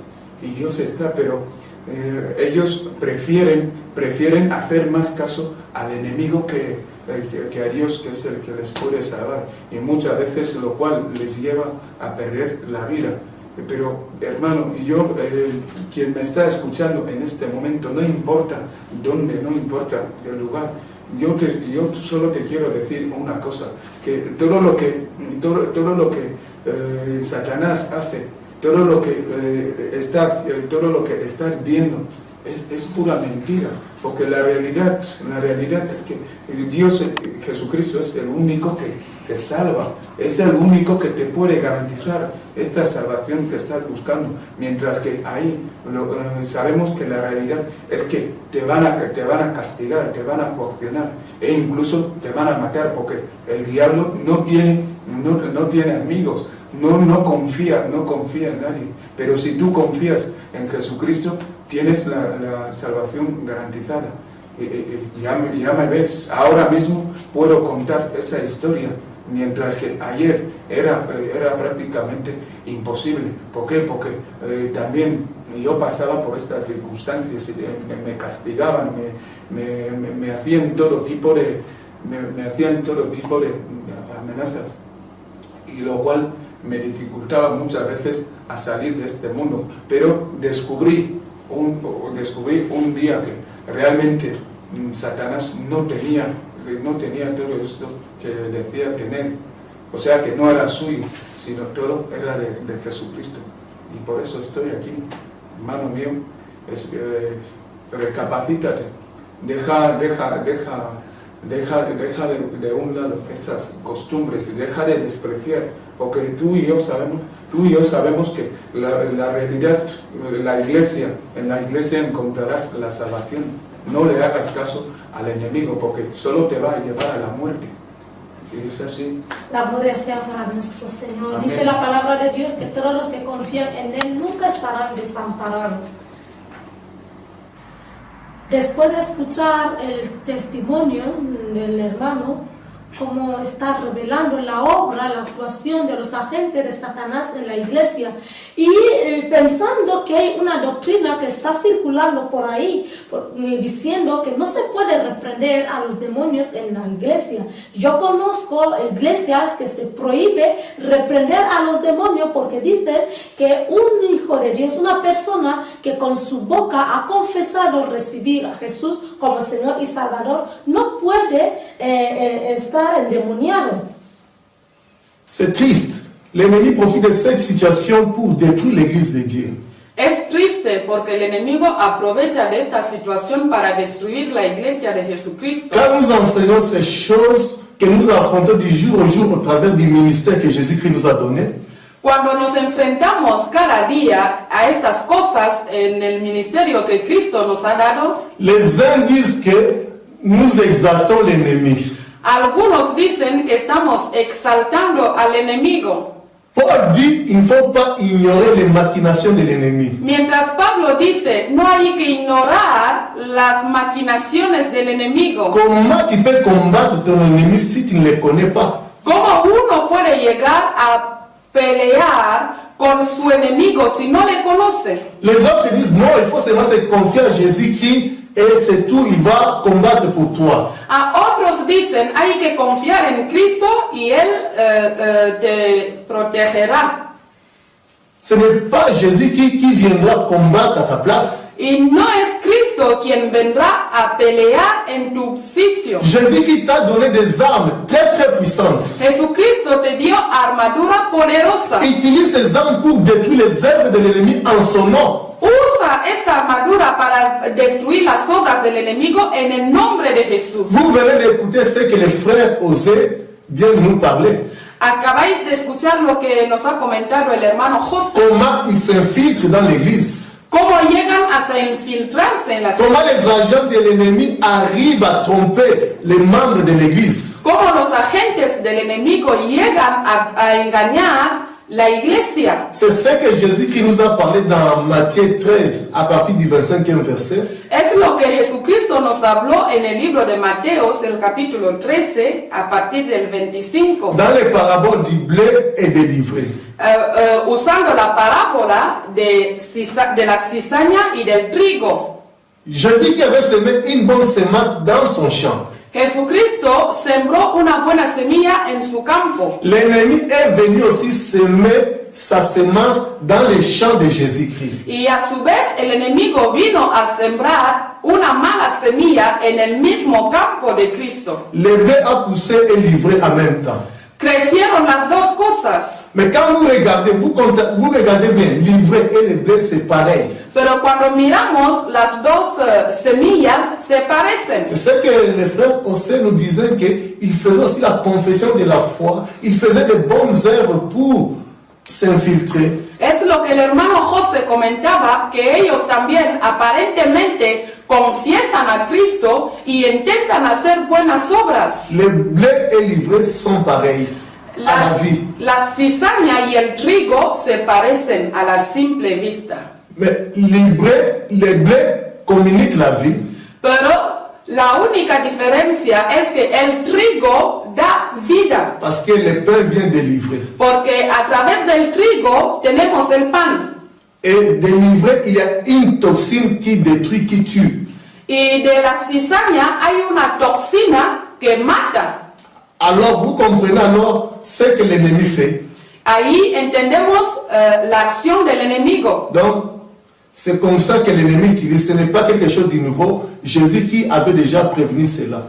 C: y Dios está, pero ellos prefieren hacer más caso al enemigo que a Dios, que es el que les puede salvar, y muchas veces lo cual les lleva a perder la vida. Pero hermano, yo, quien me está escuchando en este momento, no importa dónde, no importa el lugar, yo solo te quiero decir una cosa, que todo lo que Satanás hace, todo lo que estás viendo es pura mentira, porque la realidad es que Dios, Jesucristo, es el único que salva, es el único que te puede garantizar esta salvación que estás buscando, mientras que ahí sabemos que la realidad es que te van a castigar, te van a coaccionar, e incluso te van a matar, porque el diablo no tiene amigos, no confía en nadie. Pero si tú confías en Jesucristo, tienes la salvación garantizada. Ya me ves, ahora mismo puedo contar esa historia, mientras que ayer era prácticamente imposible. ¿Por qué? Porque también yo pasaba por estas circunstancias, me castigaban, me hacían todo tipo de amenazas, y lo cual me dificultaba muchas veces a salir de este mundo. Pero descubrí un día que realmente Satanás no tenía todo esto que decía tener, o sea que no era suyo, sino todo era de Jesucristo. Y por eso estoy aquí, hermano mío, recapacítate, deja de un lado esas costumbres, deja de despreciar, porque tú y yo sabemos que la realidad, en la iglesia encontrarás la salvación. No le hagas caso al enemigo, porque solo te va a llevar a la muerte. Y es así.
B: La gloria sea para nuestro Señor.
C: Amén.
B: Dice la palabra de Dios que todos los que confían en Él nunca estarán desamparados. Después de escuchar el testimonio del hermano, cómo está revelando la obra, la actuación de los agentes de Satanás en la iglesia, y pensando que hay una doctrina que está circulando por ahí, diciendo que no se puede reprender a los demonios en la iglesia. Yo conozco iglesias que se prohíbe reprender a los demonios porque dicen que un hijo de Dios, una persona que con su boca ha confesado recibir a Jesús como Señor y Salvador, no puede estar endemoniado.
D: C'est triste. L'ennemi profite de cette situation pour détruire l'église de Dieu.
E: Es triste porque el enemigo aprovecha de esta situación para destruir la iglesia de Jesucristo.
D: Quand nous enseignons ces choses que nous affrontons du jour au jour au travers du ministère que Jésus-Christ nous a donné,
E: Cuando nos enfrentamos cada día a estas cosas en el ministerio que Cristo nos ha dado,
D: les uns disent que nous exaltons l'ennemi.
E: algunos dicen que estamos exaltando al enemigo.
D: Paul dit il ne faut pas ignorer les machinations de l'ennemi.
E: Mientras Pablo dice, no hay que ignorar las maquinaciones del enemigo.
D: Comment tu peux combattre ton ennemi si tu ne le connais pas?
E: ¿Cómo uno puede llegar a pelear con su enemigo si no le conoce?
D: Les autres disent non, il faut seulement se confier à Jésus-Christ et c'est tout, il va combattre pour toi.
E: A otros dicen, hay que confiar en Cristo y Él te protegerá.
D: Ce n'est pas Jésus-Christ qui viendra combattre à ta place.
E: Y no es Cristo quien vendrá a pelear en tu sitio.
D: Jésus-Christ t'a donné des armes très très puissantes.
E: Jesucristo te dio armadura poderosa.
D: Utilise ces armes pour détruire les œuvres de l'ennemi en son nom.
E: Usa esta armadura para destruir las obras del enemigo en el nombre de Jesús.
D: Vous venez d'écouter ce que les frères osaient bien nous parler.
E: Acabáis de escuchar lo que nos ha comentado el hermano José.
D: Comment ils s'infiltrent dans l'église.
E: Cómo llegan hasta infiltrarse en las
D: Comment les agents de l'ennemi arrivent à tromper les membres de l'église.
E: Cómo los agentes del enemigo llegan a engañar la iglesia.
D: C'est ce que Jésus-Christ nous a parlé dans Matthieu 13 à partir du 25e verset.
E: Es lo que Jesucristo nos habló en el libro de Mateos, el capítulo 13, a partir del 25.
D: Dans les paraboles du blé et de l'ivraie.
E: Usando la parábola de la cizaña y del trigo.
D: Jésus qui avait semé une bonne semence dans son champ.
E: Jesucristo sembró una buena semilla en su campo.
D: L'ennemi est venu aussi semer sa semence dans les champs de Jésus-Christ.
E: Y a su vez el enemigo vino a sembrar una mala semilla en el mismo campo de Cristo.
D: Le blé a poussé et l'ivraie en même temps.
E: Crecieron las dos cosas.
D: Mais quand vous regardez bien, l'ivraie et le blé, c'est pareil.
E: Pero cuando miramos las dos semillas se parecen.
D: C'est ce que les frères Osée nous disaient, qu'ils faisaient aussi la confession de la foi, ils faisaient de bonnes œuvres pour s'infiltrer.
E: Es lo que el hermano José comentaba, que ellos también aparentemente confiesan a Cristo y intentan hacer buenas obras.
D: Le blé et l'ivraie sont pareils à la vie.
E: La cizaña y el trigo se parecen a la simple vista.
D: Mais le blé communique la vie.
E: Pero la única diferencia es que el trigo da vida.
D: Parce que le pain vient de l'ivraie.
E: Porque a través del trigo tenemos el pan.
D: Et de l'ivraie, il y a une toxine qui détruit, qui tue.
E: Y de la cizaña hay una toxina que mata.
D: Alors vous comprenez alors ce que l'ennemi fait.
E: Ahí entendemos la acción del enemigo.
D: Donc, C'est comme ça que l'ennemi utilise. Ce n'est pas quelque chose de nouveau. Jésus qui avait déjà prévenu cela.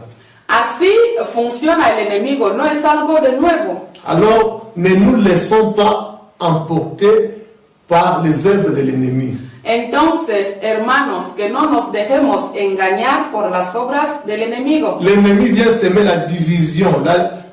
E: Así funciona el enemigo, no es algo de nuevo.
D: Alors, ne nous laissons pas emporter par les œuvres de l'ennemi.
E: Entonces, hermanos, que no nos dejemos engañar por las obras del enemigo.
D: L'ennemi vient semer la division,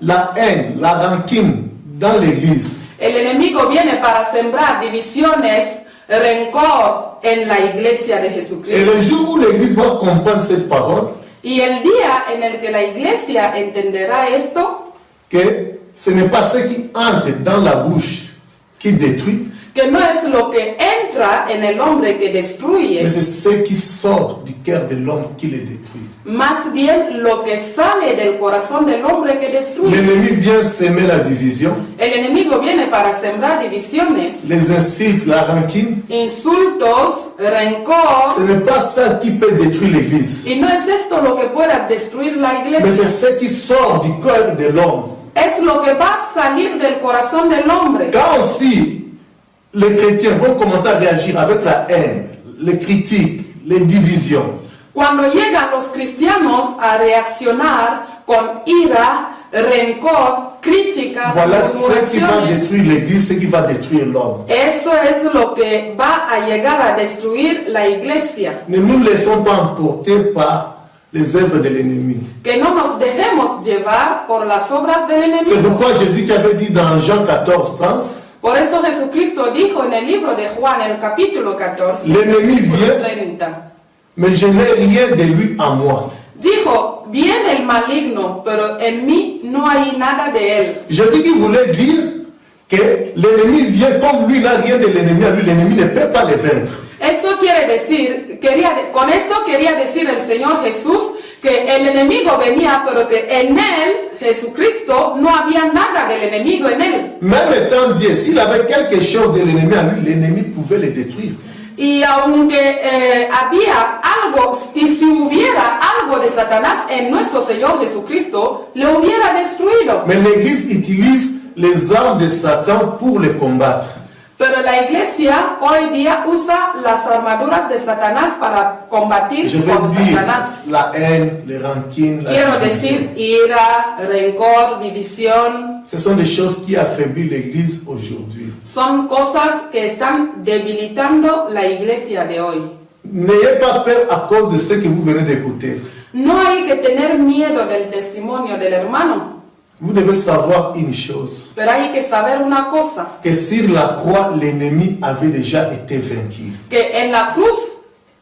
D: la haine, la rancune dans l'église.
E: El enemigo viene para sembrar divisiones, rencor en la iglesia de
D: Et
E: Jesucristo.
D: le jour où l'église va comprendre cette parole,
E: Y el día en el que la iglesia entenderá esto,
D: que ce n'est pas ce qui entre dans la bouche qui détruit,
E: que no es lo que entra en el hombre que destruye,
D: mais c'est ce qui sort du cœur de l'homme qui le détruit.
E: más bien lo que sale del corazón del hombre que destruye.
D: L'ennemi vient semer la division,
E: El enemigo viene para sembrar divisiones,
D: les insultes, la rancune.
E: insultos, rencor,
D: Ce n'est pas ça qui peut détruire l'église,
E: y no es esto lo que pueda destruir la
D: mais c'est
E: iglesia,
D: ce qui sort du cœur de l'homme.
E: es lo que va a salir del corazón del hombre.
D: Quand aussi les chrétiens vont commencer à réagir avec la haine, les critiques, les divisions,
E: Cuando llegan los cristianos a reaccionar con ira, rencor, críticas,
D: voilà ce qui va
E: murmuraciones,
D: détruire l'église, ce qui va détruire l'homme.
E: eso es lo que va a llegar a destruir la iglesia.
D: Ne nous laissons pas emporter par les œuvres de l'ennemi.
E: Que no nos dejemos llevar por las obras del
D: C'est
E: enemigo.
D: pourquoi Jésus qui avait dit dans Jean 14, 30,
E: Por eso Jesucristo dijo en el libro de Juan, en el capítulo 14,
D: L'ennemi
E: versículo
D: vient.
E: 30,
D: mais je n'ai rien de lui en moi.
E: dijo, viene el maligno, pero en mí no hay nada de él.
D: Jésus qui voulait dire que l'ennemi vient comme lui, il n'a rien de l'ennemi à lui, l'ennemi ne peut pas le vaincre.
E: Eso quiere decir, con esto quería decir el Señor Jesús que el enemigo venía, pero que en él, Jesucristo, no había nada del enemigo en él.
D: Même étant Dieu, s'il avait quelque chose de l'ennemi à lui, l'ennemi pouvait le détruire.
E: Y aunque había algo, y si hubiera algo de Satanás en nuestro Señor Jesucristo, le hubiera destruido.
D: Mais l'Église utilise les armes de Satan pour le combattre.
E: Pero la iglesia hoy día usa las armaduras de Satanás para combatir
D: Je veux
E: con
D: dire
E: Satanás.
D: la haine, les rancunes, la
E: Quiero
D: division.
E: decir ira, rencor, división.
D: Ce sont des choses qui affaiblissent l'Église aujourd'hui.
E: Son cosas que están debilitando la iglesia de hoy.
D: N'ayez pas peur à cause de ce que vous venez d'écouter.
E: No hay que tener miedo del testimonio del hermano,
D: Vous devez savoir une chose,
E: pero hay que saber una cosa,
D: que sur la croix, l'ennemi avait déjà été vaincu.
E: que en la cruz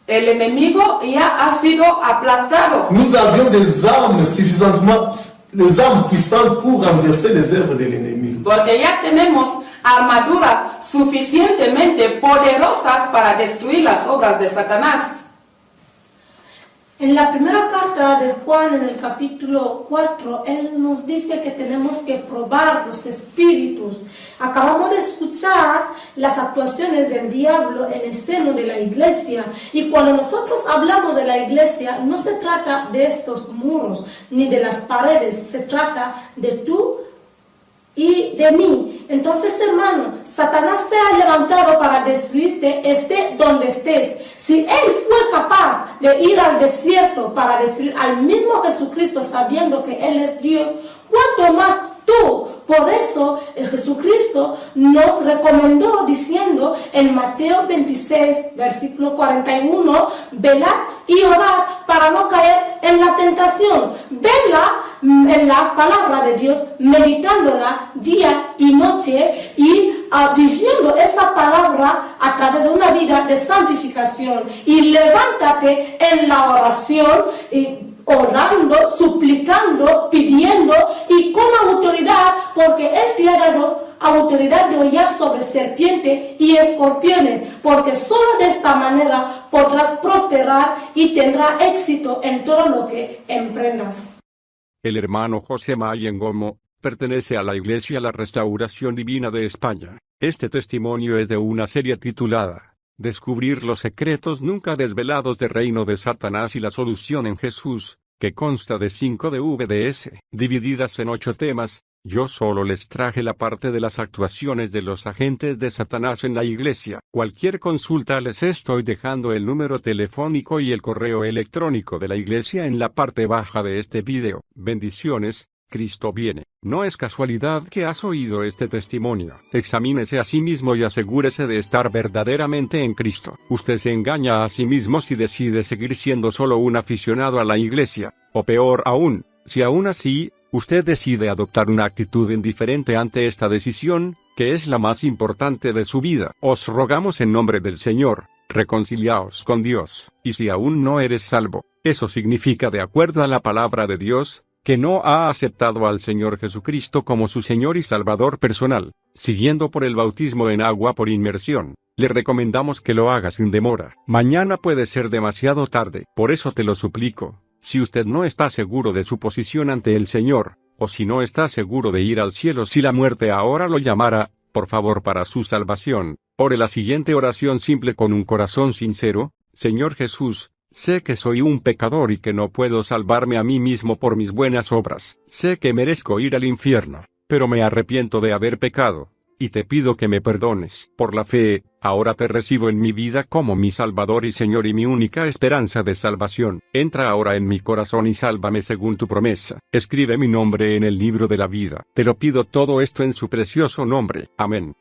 E: el enemigo ya ha sido aplastado.
D: Nous avions des armes suffisamment, les armes puissantes pour renverser les œuvres de l'ennemi.
E: Porque ya tenemos armaduras suficientemente poderosas para destruir las obras de Satanás.
B: En la primera carta de Juan, en el capítulo 4, él nos dice que tenemos que probar los espíritus. Acabamos de escuchar las actuaciones del diablo en el seno de la iglesia. Y cuando nosotros hablamos de la iglesia, no se trata de estos muros ni de las paredes, se trata de tú y de mí. Entonces, hermano, Satanás se ha levantado para destruirte, esté donde estés. Si él fue capaz de ir al desierto para destruir al mismo Jesucristo sabiendo que él es Dios, ¿cuánto más tú? Por eso Jesucristo nos recomendó diciendo en Mateo 26, versículo 41, velad y orad para no caer en la tentación. Vela en la palabra de Dios, meditándola día y noche y viviendo esa palabra a través de una vida de santificación. Y levántate en la oración orando, suplicando, pidiendo y con autoridad, porque Él te ha dado autoridad de hollar sobre serpiente y escorpiones, porque solo de esta manera podrás prosperar y tendrás éxito en todo lo que emprendas.
A: El hermano José Mayen Gomo pertenece a la Iglesia La Restauración Divina de España. Este testimonio es de una serie titulada Descubrir los secretos nunca desvelados del reino de Satanás y la solución en Jesús, que consta de 5 DVDs, divididas en 8 temas, Yo solo les traje la parte de las actuaciones de los agentes de Satanás en la iglesia. Cualquier consulta les estoy dejando el número telefónico y el correo electrónico de la iglesia en la parte baja de este video. Bendiciones. Cristo viene. No es casualidad que has oído este testimonio. Examínese a sí mismo y asegúrese de estar verdaderamente en Cristo. Usted se engaña a sí mismo si decide seguir siendo solo un aficionado a la iglesia, o peor aún, si aún así, usted decide adoptar una actitud indiferente ante esta decisión, que es la más importante de su vida. Os rogamos en nombre del Señor, reconciliaos con Dios. Y si aún no eres salvo, eso significa, de acuerdo a la palabra de Dios, que no ha aceptado al Señor Jesucristo como su Señor y Salvador personal, siguiendo por el bautismo en agua por inmersión. Le recomendamos que lo haga sin demora. Mañana puede ser demasiado tarde. Por eso te lo suplico. Si usted no está seguro de su posición ante el Señor, o si no está seguro de ir al cielo si la muerte ahora lo llamara, por favor, para su salvación, ore la siguiente oración simple con un corazón sincero. Señor Jesús, sé que soy un pecador y que no puedo salvarme a mí mismo por mis buenas obras. Sé que merezco ir al infierno, pero me arrepiento de haber pecado, y te pido que me perdones. Por la fe, ahora te recibo en mi vida como mi Salvador y Señor y mi única esperanza de salvación. Entra ahora en mi corazón y sálvame según tu promesa. Escribe mi nombre en el libro de la vida. Te lo pido todo esto en su precioso nombre. Amén.